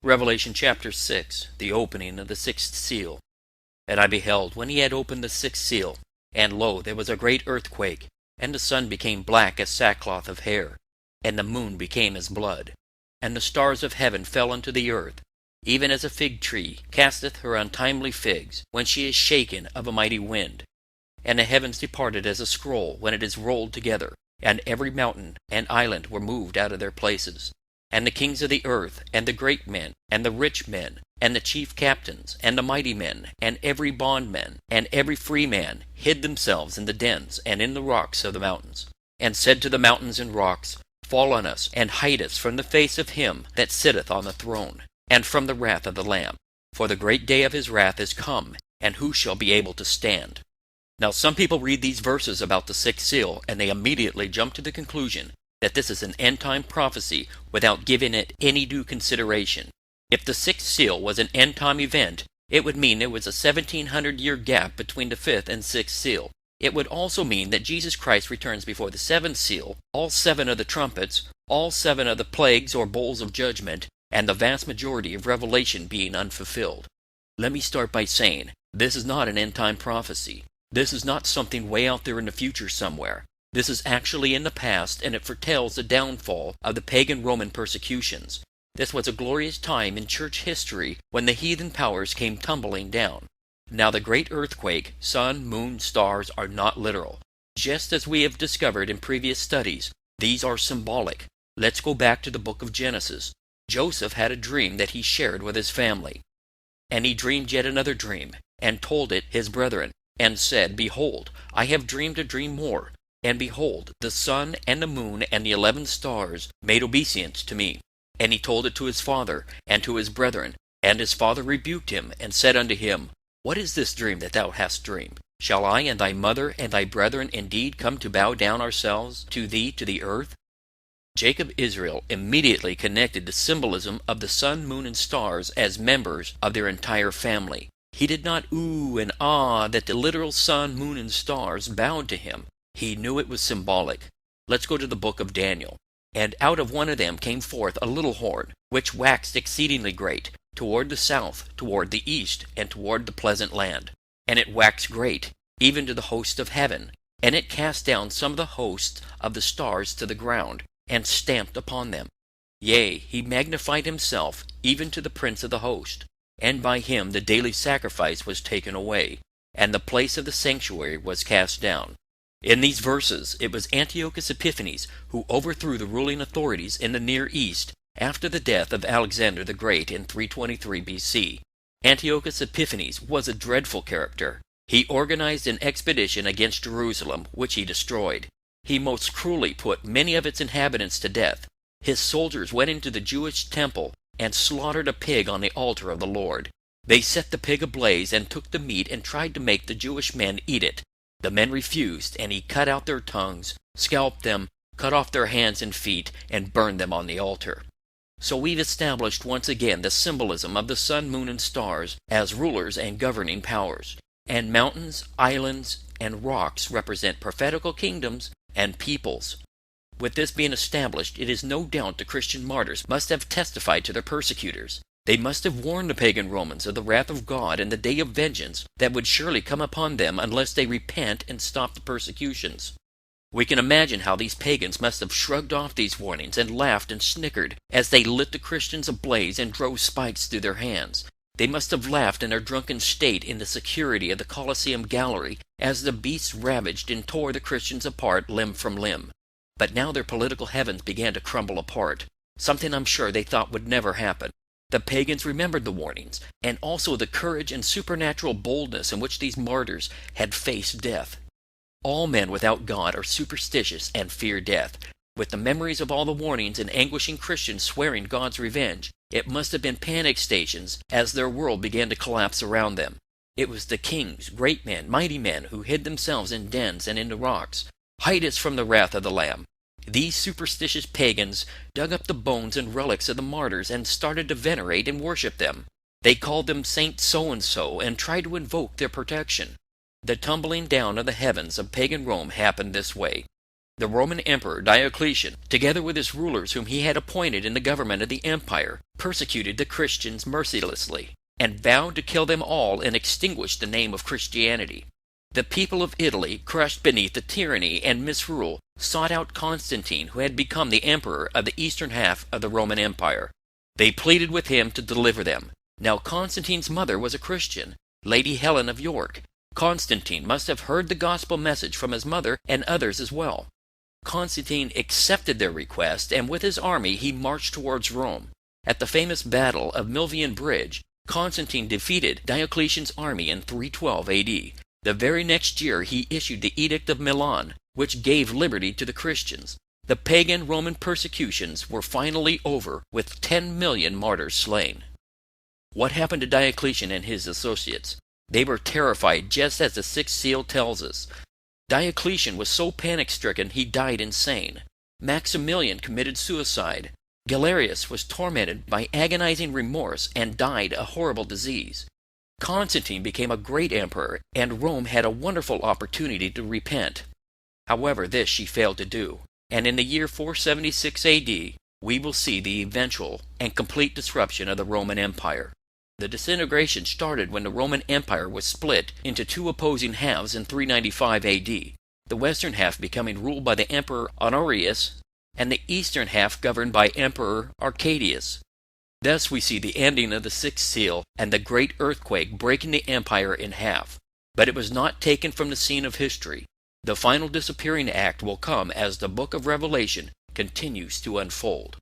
Revelation chapter 6, the opening of the sixth seal. And I beheld, when he had opened the sixth seal, and lo, there was a great earthquake, and the sun became black as sackcloth of hair, and the moon became as blood, and the stars of heaven fell unto the earth, even as a fig tree casteth her untimely figs, when she is shaken of a mighty wind. And the heavens departed as a scroll when it is rolled together, and every mountain and island were moved out of their places. And the kings of the earth, and the great men, and the rich men, and the chief captains, and the mighty men, and every bondman, and every free man, hid themselves in the dens and in the rocks of the mountains, and said to the mountains and rocks, Fall on us, and hide us from the face of him that sitteth on the throne, and from the wrath of the Lamb. For the great day of his wrath is come, and who shall be able to stand? Now some people read these verses about the sixth seal, and they immediately jump to the conclusion that this is an end-time prophecy without giving it any due consideration. If the sixth seal was an end-time event, it would mean there was a 1700-year gap between the fifth and sixth seal. It would also mean that Jesus Christ returns before the seventh seal, all 7 of the trumpets, all 7 of the plagues or bowls of judgment, and the vast majority of Revelation being unfulfilled. Let me start by saying, this is not an end-time prophecy. This is not something way out there in the future somewhere. This is actually in the past, and it foretells the downfall of the pagan Roman persecutions. This was a glorious time in church history when the heathen powers came tumbling down. Now the great earthquake, sun, moon, stars are not literal. Just as we have discovered in previous studies, these are symbolic. Let's go back to the book of Genesis. Joseph had a dream that he shared with his family. And he dreamed yet another dream, and told it his brethren, and said, Behold, I have dreamed a dream more. And behold, the sun and the moon and the 11 stars made obeisance to me. And he told it to his father and to his brethren. And his father rebuked him, and said unto him, What is this dream that thou hast dreamed? Shall I and thy mother and thy brethren indeed come to bow down ourselves to thee to the earth? Jacob Israel immediately connected the symbolism of the sun, moon, and stars as members of their entire family. He did not ooh and ah that the literal sun, moon, and stars bowed to him. He knew it was symbolic. Let's go to the book of Daniel. And out of one of them came forth a little horn, which waxed exceedingly great, toward the south, toward the east, and toward the pleasant land. And it waxed great, even to the host of heaven. And it cast down some of the hosts of the stars to the ground, and stamped upon them. Yea, he magnified himself, even to the prince of the host. And by him the daily sacrifice was taken away, and the place of the sanctuary was cast down. In these verses, it was Antiochus Epiphanes who overthrew the ruling authorities in the Near East after the death of Alexander the Great in 323 BC. Antiochus Epiphanes was a dreadful character. He organized an expedition against Jerusalem, which he destroyed. He most cruelly put many of its inhabitants to death. His soldiers went into the Jewish temple and slaughtered a pig on the altar of the Lord. They set the pig ablaze and took the meat and tried to make the Jewish men eat it. The men refused, and he cut out their tongues, scalped them, cut off their hands and feet, and burned them on the altar. So we've established once again the symbolism of the sun, moon, and stars as rulers and governing powers. And mountains, islands, and rocks represent prophetical kingdoms and peoples. With this being established, it is no doubt the Christian martyrs must have testified to their persecutors. They must have warned the pagan Romans of the wrath of God and the day of vengeance that would surely come upon them unless they repent and stop the persecutions. We can imagine how these pagans must have shrugged off these warnings and laughed and snickered as they lit the Christians ablaze and drove spikes through their hands. They must have laughed in their drunken state in the security of the Colosseum gallery as the beasts ravaged and tore the Christians apart limb from limb. But now their political heavens began to crumble apart, something I'm sure they thought would never happen. The pagans remembered the warnings, and also the courage and supernatural boldness in which these martyrs had faced death. All men without God are superstitious and fear death. With the memories of all the warnings and anguishing Christians swearing God's revenge, it must have been panic stations as their world began to collapse around them. It was the kings, great men, mighty men who hid themselves in dens and in the rocks. Hide us from the wrath of the Lamb. These superstitious pagans dug up the bones and relics of the martyrs and started to venerate and worship them. They called them Saint So-and-so and tried to invoke their protection. The tumbling down of the heavens of pagan Rome happened this way. The Roman Emperor Diocletian, together with his rulers whom he had appointed in the government of the empire, persecuted the Christians mercilessly, and vowed to kill them all and extinguish the name of Christianity. The people of Italy, crushed beneath the tyranny and misrule, sought out Constantine, who had become the emperor of the eastern half of the Roman Empire. They pleaded with him to deliver them. Now Constantine's mother was a Christian, Lady Helen of York. Constantine must have heard the gospel message from his mother and others as well. Constantine accepted their request, and with his army he marched towards Rome. At the famous battle of Milvian Bridge, Constantine defeated Diocletian's army in 312 AD. The very next year he issued the Edict of Milan, which gave liberty to the Christians. The pagan Roman persecutions were finally over, with 10 million martyrs slain. What happened to Diocletian and his associates? They were terrified, just as the sixth seal tells us. Diocletian was so panic-stricken he died insane. Maximilian committed suicide. Galerius was tormented by agonizing remorse and died a horrible disease. Constantine became a great emperor, and Rome had a wonderful opportunity to repent. However, this she failed to do, and in the year 476 AD, we will see the eventual and complete disruption of the Roman Empire. The disintegration started when the Roman Empire was split into two opposing halves in 395 AD, the western half becoming ruled by the Emperor Honorius, and the eastern half governed by Emperor Arcadius. Thus we see the ending of the sixth seal and the great earthquake breaking the empire in half. But it was not taken from the scene of history. The final disappearing act will come as the book of Revelation continues to unfold.